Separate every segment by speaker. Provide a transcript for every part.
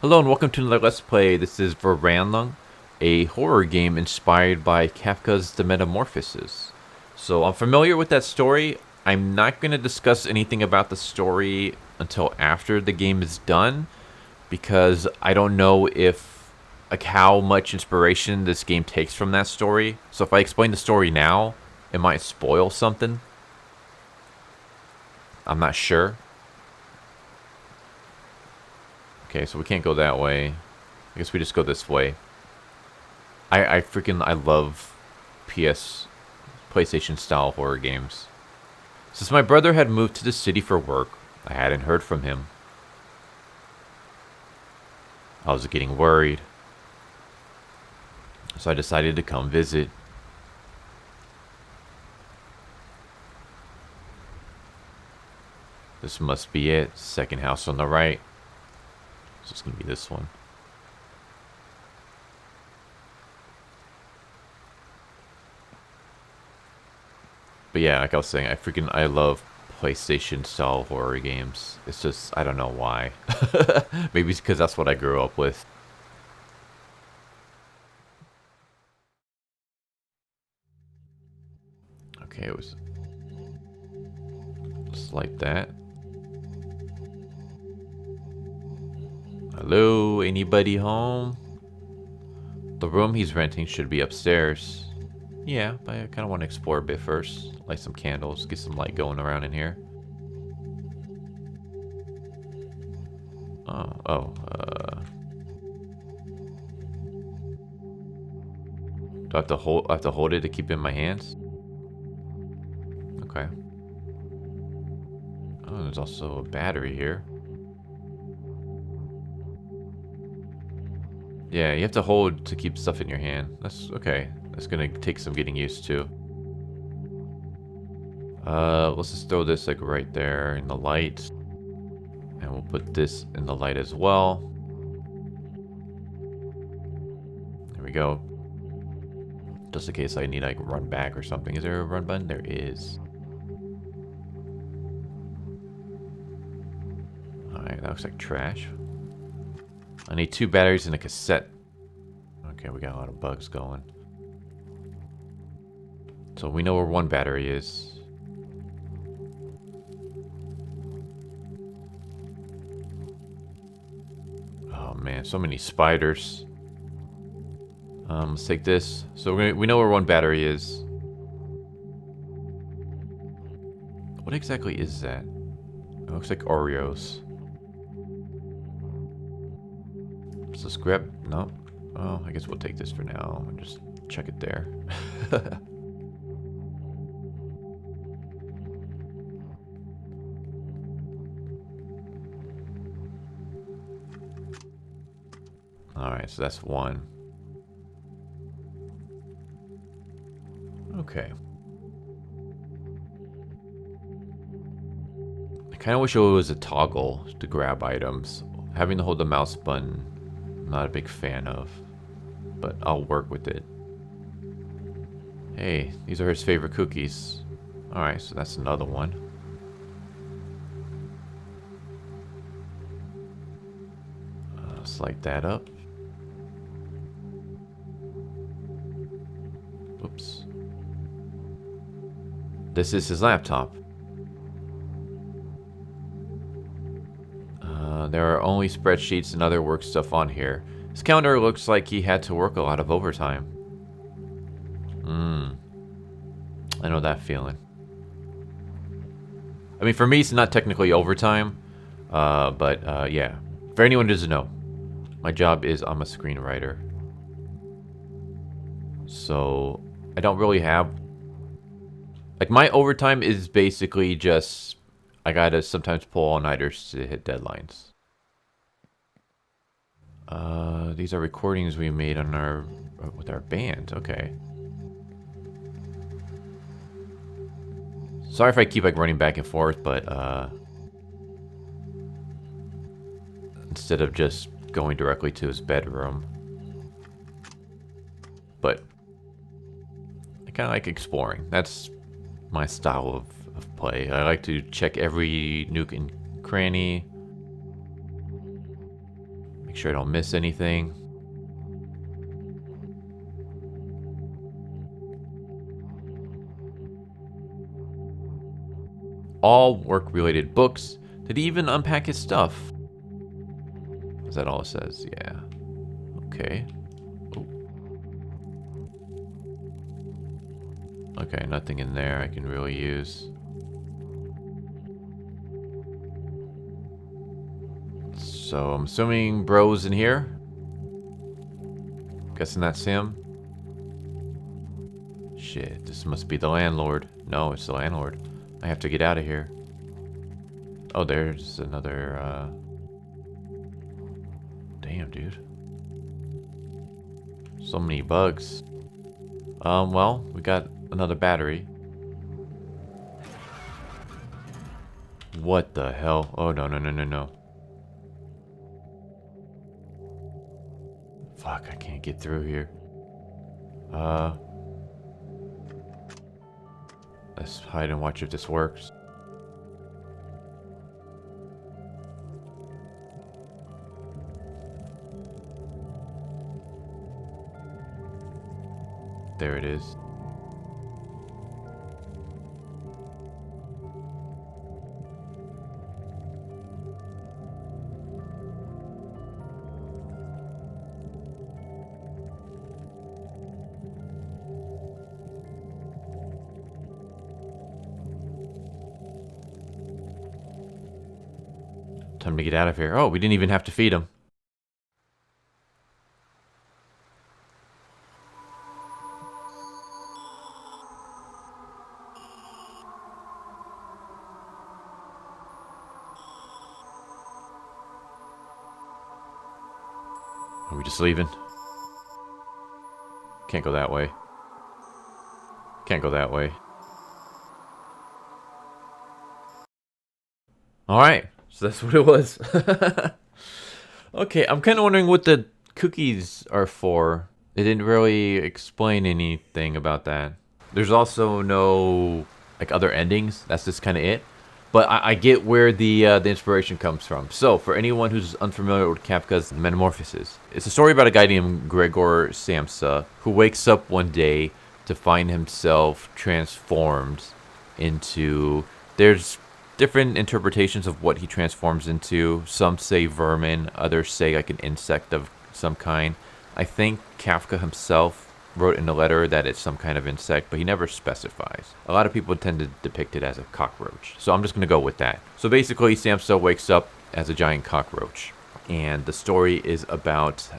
Speaker 1: Hello and welcome to another Let's Play. This is Verwandlung, a horror game inspired by Kafka's The Metamorphosis. So I'm familiar with that story. I'm not going to discuss anything about the story until after the game is done, because I don't know if how much inspiration this game takes from that story. So if I explain the story now, it might spoil something. I'm not sure. Okay, so we can't go that way. I guess we just go this way. I love PlayStation style horror games. Since my brother had moved to the city for work, I hadn't heard from him. I was getting worried, so I decided to come visit. This must be it. Second house on the right. So it's gonna be this one. But yeah, like I was saying, I love PlayStation style horror games. It's just, I don't know why. Maybe it's because that's what I grew up with. Okay, it was just like that. Hello, anybody home? The room he's renting should be upstairs. Yeah, but I kind of want to explore a bit first. Light some candles, get some light going around in here. Do I have to hold it to keep it in my hands? Okay. Oh, there's also a battery here. Yeah, you have to hold to keep stuff in your hand. That's okay. That's gonna take some getting used to. Let's just throw this like right there in the light. And we'll put this in the light as well. There we go. Just in case I need like run back or something. Is there a run button? There is. Alright, that looks like trash. I need 2 batteries and a cassette. Okay, we got a lot of bugs going. So we know where 1 battery is. Oh man, so many spiders. Let's take this. So we know where 1 battery is. What exactly is that? It looks like Oreos. Let's just grab... No. Oh, I guess we'll take this for now and just check it there. Alright, so that's 1. Okay. I kind of wish it was a toggle to grab items. Having to hold the mouse button, I'm not a big fan of. But I'll work with it. Hey, these are his favorite cookies. Alright, so that's another one. Let's light that up. Oops. This is his laptop. There are only spreadsheets and other work stuff on here. His calendar looks like he had to work a lot of overtime. I know that feeling. I mean, for me, it's not technically overtime. But yeah. For anyone who doesn't know, my job is I'm a screenwriter. So, I don't really have... Like, my overtime is basically just... I gotta sometimes pull all-nighters to hit deadlines. These are recordings we made on with our band. Okay. Sorry if I keep like running back and forth, but instead of just going directly to his bedroom. But I kind of like exploring. That's my style of play. I like to check every nook and cranny. sure I don't miss anything. All work-related books. Did he even unpack his stuff? Is that all it says? Yeah. Okay. Ooh. Okay, nothing in there I can really use. So I'm assuming bro's in here. Guessing that's him. Shit, this must be the landlord. No, it's the landlord. I have to get out of here. Oh, there's another, Damn, dude. So many bugs. Well, we got another battery. What the hell? Oh, no, no, no, no, no. Fuck, I can't get through here. Let's hide and watch if this works. There it is. Time to get out of here. Oh, we didn't even have to feed him. Are we just leaving? Can't go that way. Can't go that way. Alright, so that's what it was. Okay, I'm kind of wondering what the cookies are for. They didn't really explain anything about that. There's also no like other endings. That's just kind of it. But I get where the inspiration comes from. So, for anyone who's unfamiliar with Kafka's Metamorphosis, it's a story about a guy named Gregor Samsa who wakes up one day to find himself transformed into... There's different interpretations of what he transforms into. Some say vermin, others say like an insect of some kind. I think Kafka himself wrote in the letter that it's some kind of insect, but he never specifies. A lot of people tend to depict it as a cockroach, so I'm just going to go with that. So basically, Samsa wakes up as a giant cockroach, and the story is about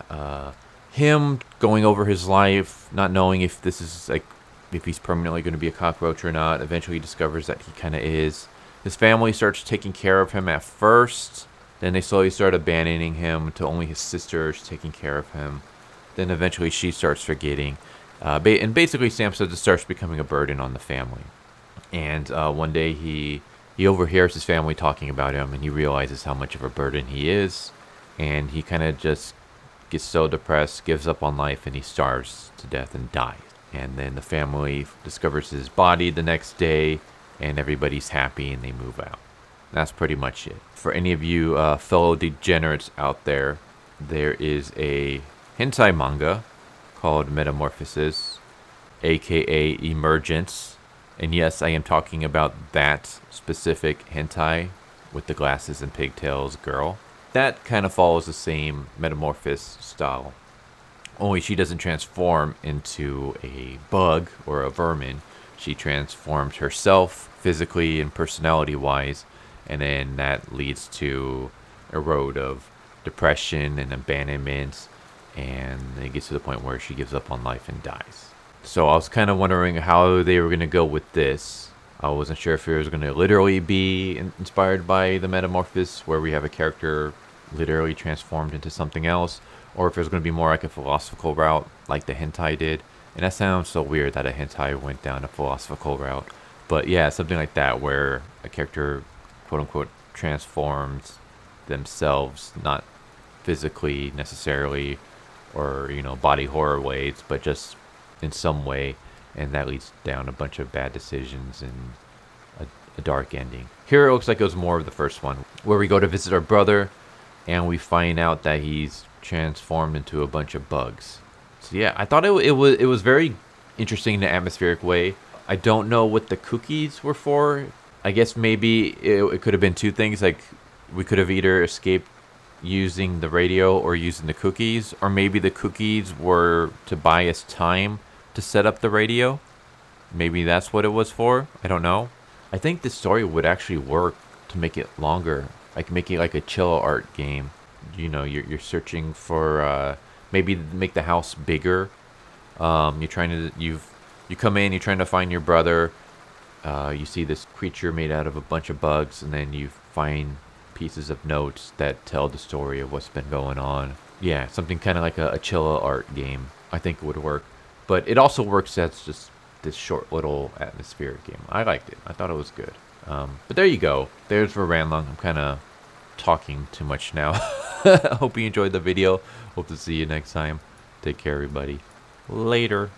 Speaker 1: him going over his life, not knowing if this is like, if he's permanently going to be a cockroach or not. Eventually he discovers that he kind of is. His family starts taking care of him at first, then they slowly start abandoning him to only his sisters taking care of him. Then eventually she starts forgetting. And basically Samsa just starts becoming a burden on the family. And one day he overhears his family talking about him, and he realizes how much of a burden he is. And he kind of just gets so depressed, gives up on life, and he starves to death and dies. And then the family discovers his body the next day, and everybody's happy and they move out. That's pretty much it. For any of you fellow degenerates out there, there is a hentai manga called Metamorphosis, aka Emergence. And yes, I am talking about that specific hentai with the glasses and pigtails girl. That kind of follows the same Metamorphosis style. Only she doesn't transform into a bug or a vermin. She transforms herself physically and personality-wise, and then that leads to a road of depression and abandonment, and it gets to the point where she gives up on life and dies. So I was kind of wondering how they were going to go with this. I wasn't sure if it was going to literally be inspired by the Metamorphosis, where we have a character literally transformed into something else, or if it was going to be more like a philosophical route like the hentai did. And that sounds so weird that a hentai went down a philosophical route. But yeah, something like that, where a character, quote-unquote, transforms themselves, not physically necessarily, or, you know, body horror ways, but just in some way, and that leads down a bunch of bad decisions and a dark ending. Here it looks like it was more of the first one, where we go to visit our brother, and we find out that he's transformed into a bunch of bugs. So yeah, I thought it was very interesting in an atmospheric way. I don't know what the cookies were for. I guess maybe it could have been two things. Like we could have either escaped using the radio or using the cookies, or maybe the cookies were to buy us time to set up the radio. Maybe that's what it was for. I don't know. I think the story would actually work to make it longer, like make it like a chill art game. You know, you're searching for maybe make the house bigger. You're trying to you come in, you're trying to find your brother. You see this creature made out of a bunch of bugs, and then you find pieces of notes that tell the story of what's been going on. Yeah, something kind of like a chill art game. I think it would work, but it also works as just this short little atmospheric game. I liked it. I thought it was good. But there you go. There's Verwandlung. I'm kind of talking too much now. Hope you enjoyed the video. Hope to see you next time. Take care, everybody. Later.